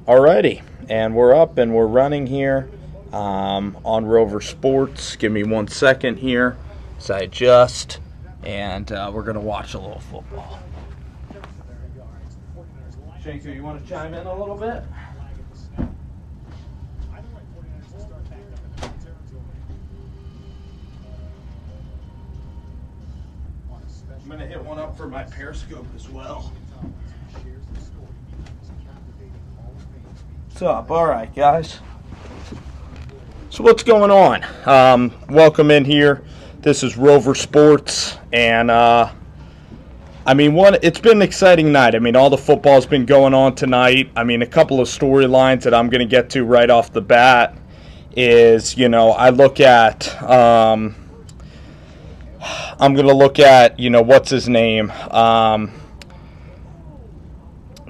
Alrighty, and we're up and we're running here on Rover Sports. Give me 1 second here as I adjust, and we're going to watch a little football. Shanku, you want to chime in a little bit? I'm going to hit one up for my Periscope as well. What's up? All right, guys. So what's going on? Welcome in here. This is Rover Sports, and it's been an exciting night. I mean, all the football's been going on tonight. I mean, a couple of storylines that I'm going to get to right off the bat is, I look at, I'm going to look at, what's his name?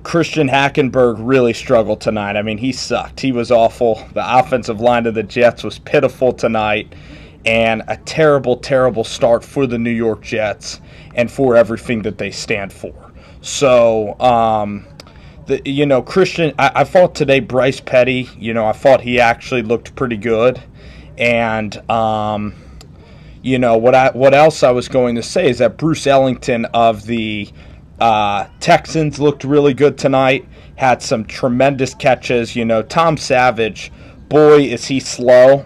Christian Hackenberg really struggled tonight. I mean, he sucked. He was awful. The offensive line of the Jets was pitiful tonight, and a terrible, terrible start for the New York Jets and for everything that they stand for. So, Christian, I thought today Bryce Petty, I thought he actually looked pretty good. And, what else I was going to say is that Bruce Ellington of the Texans looked really good tonight, had some tremendous catches. Tom Savage, boy, is he slow.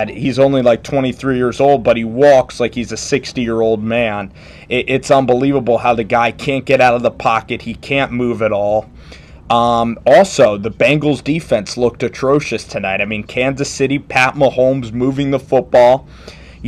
He's only like 23 years old, but he walks like he's a 60-year-old man. It's unbelievable how the guy can't get out of the pocket. He can't move at all. Also, the Bengals defense looked atrocious tonight. I mean, Kansas City, Pat Mahomes moving the football.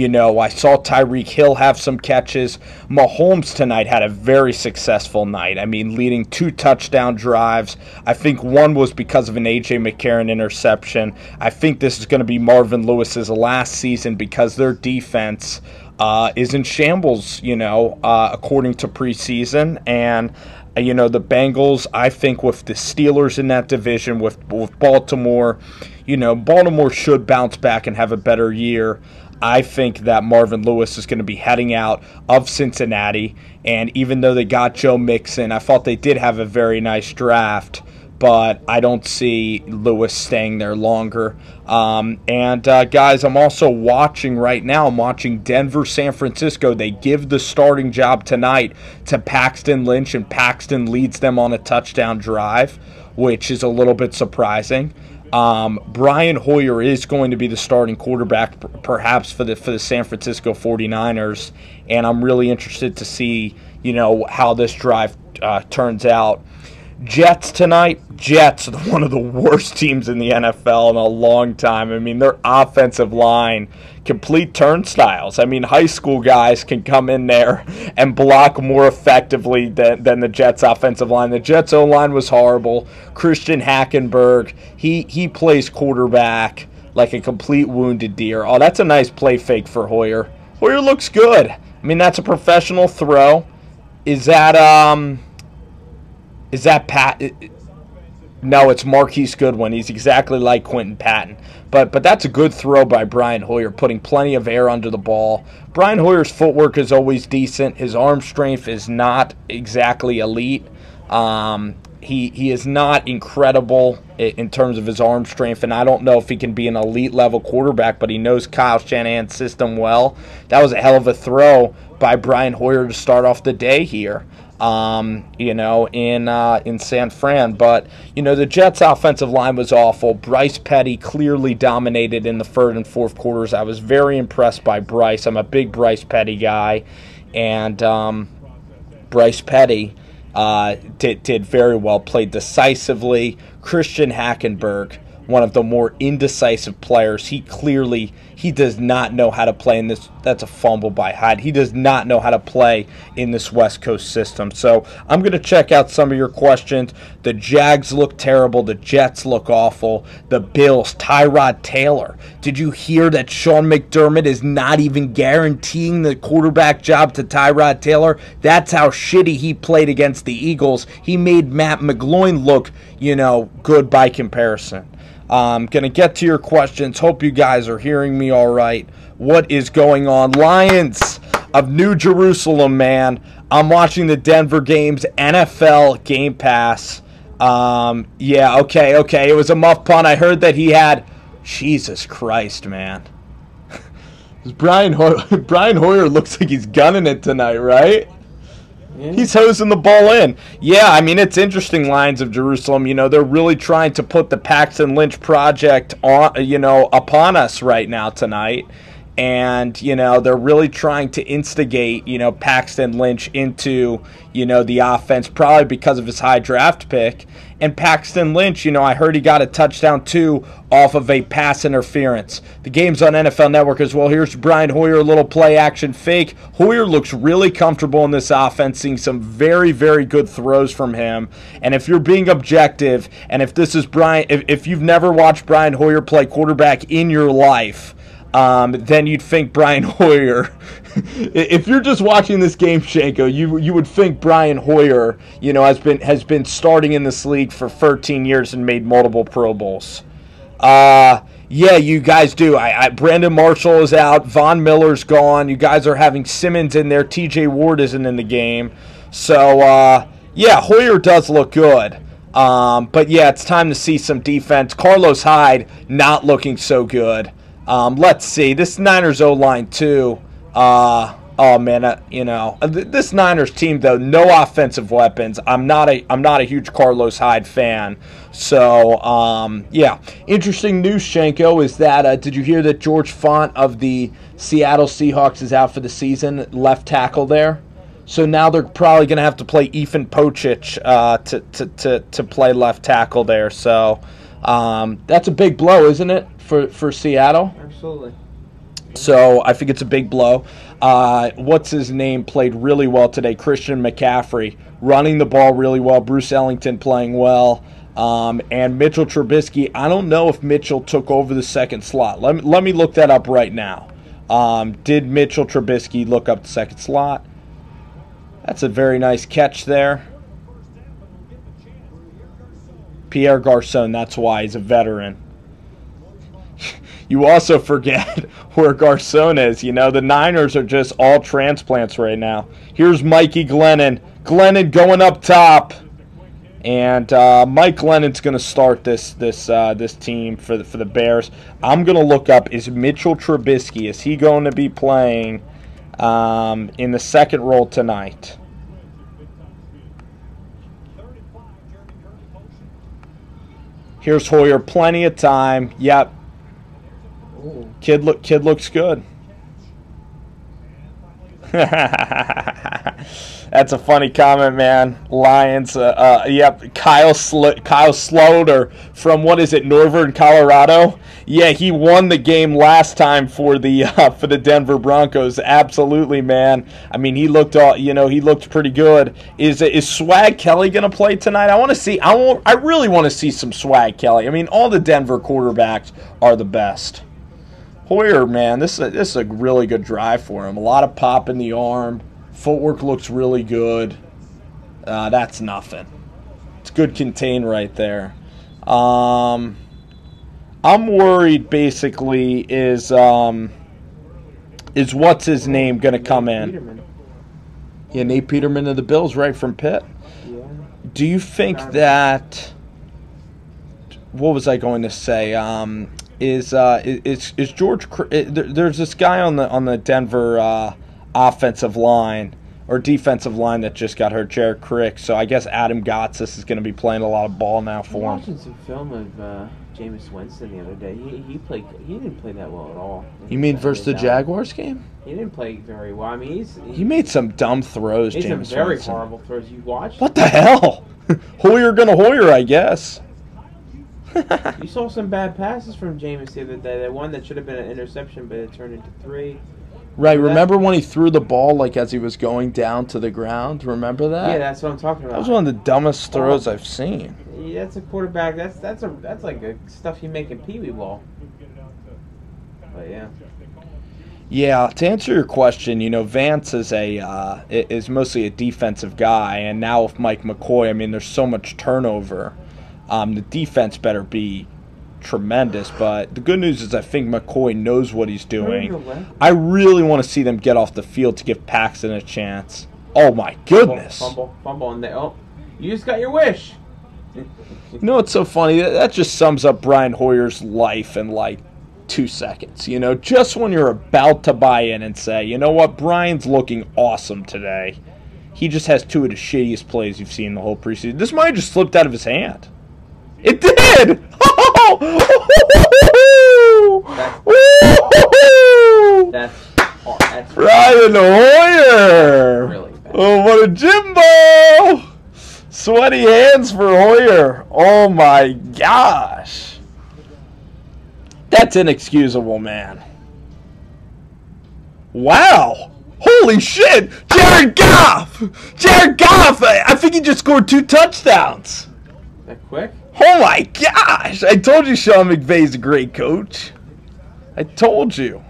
I saw Tyreek Hill have some catches. Mahomes tonight had a very successful night. I mean, leading 2 touchdown drives. I think one was because of an A.J. McCarron interception. I think this is going to be Marvin Lewis's last season because their defense is in shambles, according to preseason. And, the Bengals, I think with the Steelers in that division, with Baltimore, Baltimore should bounce back and have a better year. I think that Marvin Lewis is going to be heading out of Cincinnati, and even though they got Joe Mixon, I thought they did have a very nice draft, but I don't see Lewis staying there longer. Guys, I'm also watching right now. I'm watching Denver, San Francisco. They give the starting job tonight to Paxton Lynch, and Paxton leads them on a touchdown drive, which is a little bit surprising. Brian Hoyer is going to be the starting quarterback perhaps for the San Francisco 49ers, and I'm really interested to see, how this drive turns out. Jets tonight. Jets are one of the worst teams in the NFL in a long time. I mean, their offensive line, complete turnstiles. I mean, high school guys can come in there and block more effectively than the Jets' offensive line. The Jets' O-line was horrible. Christian Hackenberg, he plays quarterback like a complete wounded deer. Oh, that's a nice play fake for Hoyer. Hoyer looks good. I mean, that's a professional throw. Is that Pat? No, it's Marquise Goodwin. He's exactly like Quentin Patton. But that's a good throw by Brian Hoyer, putting plenty of air under the ball. Brian Hoyer's footwork is always decent. His arm strength is not exactly elite. He is not incredible in terms of his arm strength, and I don't know if he can be an elite-level quarterback, but he knows Kyle Shanahan's system well. That was a hell of a throw by Brian Hoyer to start off the day here. In San Fran. But, the Jets' offensive line was awful. Bryce Petty clearly dominated in the third and fourth quarters. I was very impressed by Bryce. I'm a big Bryce Petty guy. And Bryce Petty did very well, played decisively. Christian Hackenberg, one of the more indecisive players. He does not know how to play in this. That's a fumble by Hyde. He does not know how to play in this West Coast system. So I'm going to check out some of your questions. The Jags look terrible. The Jets look awful. The Bills, Tyrod Taylor. Did you hear that Sean McDermott is not even guaranteeing the quarterback job to Tyrod Taylor? That's how shitty he played against the Eagles. He made Matt McGloin look, good by comparison. I'm going to get to your questions. Hope you guys are hearing me all right. What is going on? Lions of New Jerusalem, man. I'm watching the Denver games, NFL Game Pass. Yeah, okay. It was a muff punt. I heard that he had... Jesus Christ, man. Brian Hoyer looks like he's gunning it tonight, right? Yeah. He's hosing the ball in. Yeah, I mean, it's interesting, Lions of Jerusalem. You know, they're really trying to put the Paxton Lynch project on, you know, upon us right now tonight. And, you know, they're really trying to instigate, you know, Paxton Lynch into, you know, the offense, probably because of his high draft pick. And Paxton Lynch, you know, I heard he got a touchdown, too, off of a pass interference. The game's on NFL Network as well. Here's Brian Hoyer, a little play-action fake. Hoyer looks really comfortable in this offense, seeing some very, very good throws from him. And if you're being objective, and if this is Brian, if you've never watched Brian Hoyer play quarterback in your life, then you'd think Brian Hoyer. If you're just watching this game, Shanko, you would think Brian Hoyer, you know, has been starting in this league for 13 years and made multiple Pro Bowls. Yeah, you guys do. Brandon Marshall is out. Von Miller's gone. You guys are having Simmons in there. T.J. Ward isn't in the game. So, yeah, Hoyer does look good. But, yeah, it's time to see some defense. Carlos Hyde not looking so good. Let's see. This Niners O-line, too. Oh, man, you know. This Niners team, though, no offensive weapons. I'm not a huge Carlos Hyde fan. So, yeah. Interesting news, Shanko, is that, did you hear that George Font of the Seattle Seahawks is out for the season, left tackle there? So now they're probably going to have to play Ethan Pocic to play left tackle there. So, that's a big blow, isn't it? For Seattle? Absolutely. So I think it's a big blow. What's his name played really well today? Christian McCaffrey running the ball really well. Bruce Ellington playing well. And Mitchell Trubisky, I don't know if Mitchell took over the second slot. Let me look that up right now. Did Mitchell Trubisky look up the second slot? That's a very nice catch there. Pierre Garçon, that's why he's a veteran. You also forget where Garçon is. You know, the Niners are just all transplants right now. Here's Mikey Glennon. Glennon going up top. And Mike Glennon's going to start this team for the Bears. I'm going to look up, is Mitchell Trubisky, is he going to be playing in the second role tonight? Here's Hoyer, plenty of time. Yep. Kid looks good. That's a funny comment, man. Lions. Yep. Kyle Sloter from, what is it, Northern Colorado? Yeah, he won the game last time for the Denver Broncos. Absolutely, man. I mean, he looked pretty good. Is Swag Kelly gonna play tonight? I really want to see some Swag Kelly. I mean, all the Denver quarterbacks are the best. Hoyer, man, this is a really good drive for him. A lot of pop in the arm. Footwork looks really good. That's nothing. It's good contain right there. I'm worried, basically, is what's his name going to come in? Peterman. Yeah, Nate Peterman of the Bills, right, from Pitt. Yeah. Do you think that... What was I going to say? Is George? There's this guy on the Denver offensive line or defensive line that just got hurt, Jared Crick. So I guess Adam Gotsis is going to be playing a lot of ball now for him. I was watching some film of Jameis Winston the other day. He didn't play that well at all. You mean versus the Jaguars game? He didn't play very well. I mean, he made some dumb throws. He made Jameis some very Winston. horrible throws. You watched? What the hell? Hoyer gonna Hoyer, I guess. You saw some bad passes from Jameis the other day. That one that should have been an interception, but it turned into 3. Right, remember when he threw the ball like as he was going down to the ground? Remember that? Yeah, that's what I'm talking about. That was one of the dumbest throws I've seen. Yeah, that's a quarterback. That's like a stuff you make in Pee Wee ball. But yeah. Yeah, to answer your question, you know, Vance is mostly a defensive guy, and now with Mike McCoy, I mean, there's so much turnover. The defense better be tremendous, but the good news is I think McCoy knows what he's doing. I really want to see them get off the field to give Paxton a chance. Oh my goodness! Fumble, and they, you just got your wish. You know what's so funny? That just sums up Brian Hoyer's life in like 2 seconds. You know, just when you're about to buy in and say, you know what, Brian's looking awesome today, he just has 2 of the shittiest plays you've seen the whole preseason. This might have just slipped out of his hand. It did! That's Brian Hoyer! really bad. Oh, what a Jimbo! Sweaty hands for Hoyer. Oh my gosh. That's inexcusable, man. Wow. Holy shit. Jared Goff. Jared Goff. I think he just scored 2 touchdowns. That quick? Oh my gosh. I told you Sean McVay's a great coach. I told you.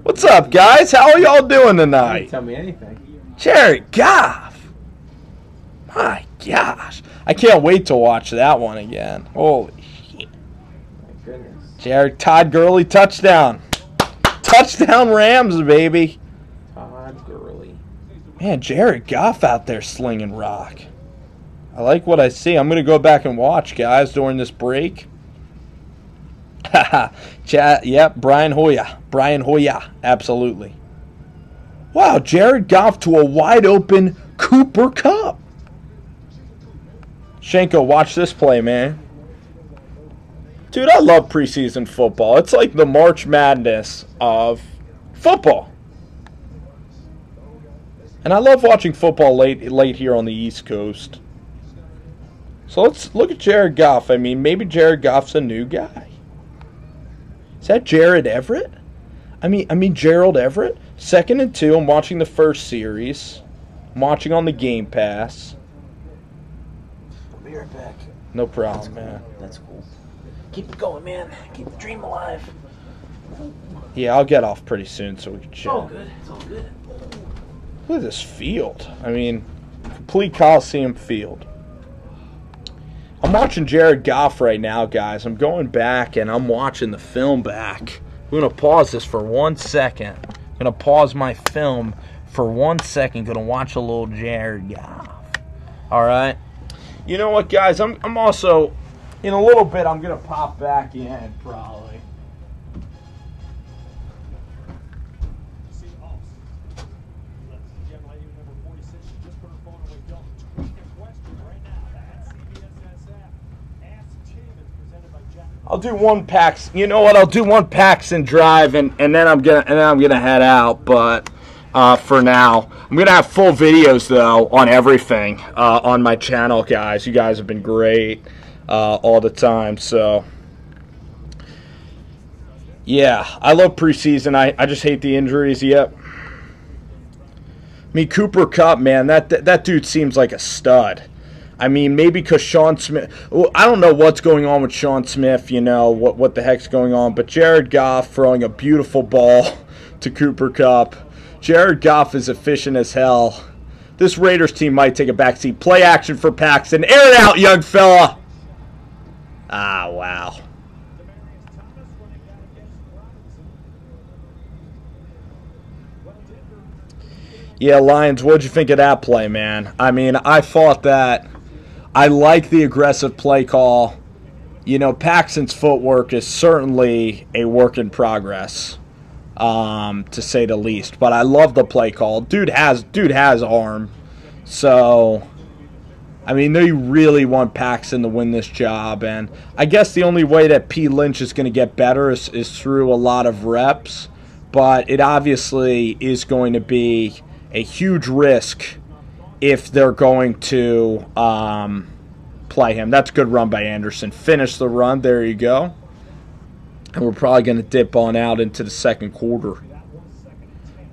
What's up, guys? How are y'all doing You tonight? didn't tell me anything. Jared Goff. My gosh. I can't wait to watch that one again. Holy shit. My goodness. Todd Gurley touchdown. Touchdown Rams, baby. Todd Gurley. Man, Jared Goff out there slinging rock. I like what I see. I'm going to go back and watch, guys, during this break. Haha. Yep, Brian Hoyer. Brian Hoyer. Absolutely. Wow, Jared Goff to a wide open Cooper Kupp. Shenko, watch this play, man. Dude, I love preseason football. It's like the March Madness of football. And I love watching football late here on the East Coast. So let's look at Jared Goff. I mean, maybe Jared Goff's a new guy. Is that Jared Everett? I mean Gerald Everett. 2nd and 2. I'm watching the first series. I'm watching on the Game Pass. I'll be right back. No problem, man. That's cool. Keep it going, man. Keep the dream alive. Yeah, I'll get off pretty soon so we can It's all chat. good. It's all good. Look at this field. I mean, complete Coliseum field. I'm watching Jared Goff right now, guys. I'm going back and I'm watching the film back. I'm going to pause this for 1 second. I'm going to pause my film for 1 second. Going to watch a little Jared Goff. All right? You know what, guys? I'm also, in a little bit, I'm going to pop back in, probably. I'll do one Pax. You know what? I'll do one Paxton drive, and then I'm gonna head out. But for now, I'm gonna have full videos though on everything on my channel, guys. You guys have been great all the time. So yeah, I love preseason. I just hate the injuries. Yep. I mean, Cooper Kupp, man, that dude seems like a stud. I mean, maybe because Sean Smith, well, I don't know what's going on with Sean Smith, you know, what the heck's going on, but Jared Goff throwing a beautiful ball to Cooper Kupp. Jared Goff is efficient as hell. This Raiders team might take a backseat. Play action for Paxton. Air it out, young fella. Ah, wow. Yeah, Lions, what'd you think of that play, man? I mean, I thought that I like the aggressive play call. You know, Paxton's footwork is certainly a work in progress, to say the least. But I love the play call. Dude has arm. So, I mean, they really want Paxton to win this job. And I guess the only way that P. Lynch is going to get better is through a lot of reps. But it obviously is going to be a huge risk if they're going to play him. That's a good run by Anderson. Finish the run. There you go. And we're probably going to dip on out into the second quarter.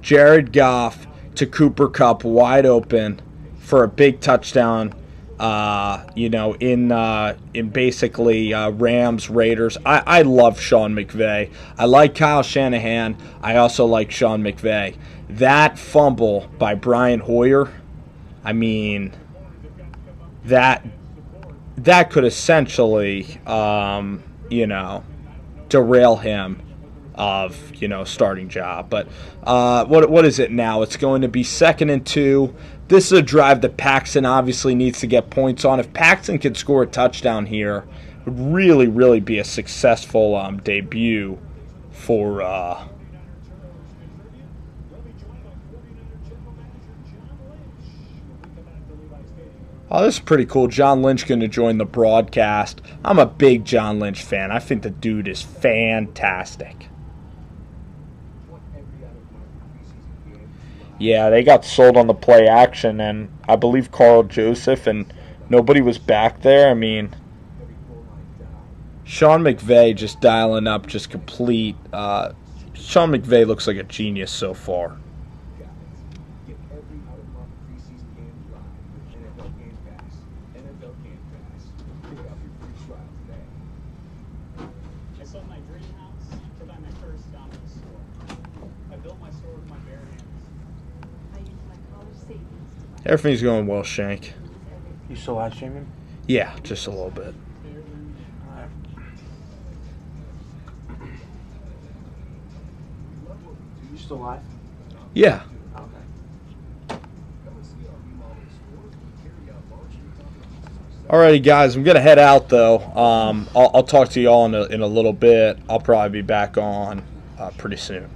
Jared Goff to Cooper Kupp wide open for a big touchdown, you know, in basically Rams, Raiders. I love Sean McVay. I like Kyle Shanahan. I also like Sean McVay. That fumble by Brian Hoyer, I mean, that could essentially, you know, derail him of, starting job. But what is it now? It's going to be 2nd and 2. This is a drive that Paxton obviously needs to get points on. If Paxton could score a touchdown here, it would really, really be a successful debut for Oh, this is pretty cool. John Lynch going to join the broadcast. I'm a big John Lynch fan. I think the dude is fantastic. Yeah, they got sold on the play action, and I believe Carl Joseph, and nobody was back there. I mean, Sean McVay just dialing up, just complete. Sean McVay looks like a genius so far. Everything's going well, Shank. You still live streaming? Yeah, just a little bit. You still live? Yeah. Okay. Alrighty, guys, I'm gonna head out though. I'll talk to y'all in a little bit. I'll probably be back on pretty soon.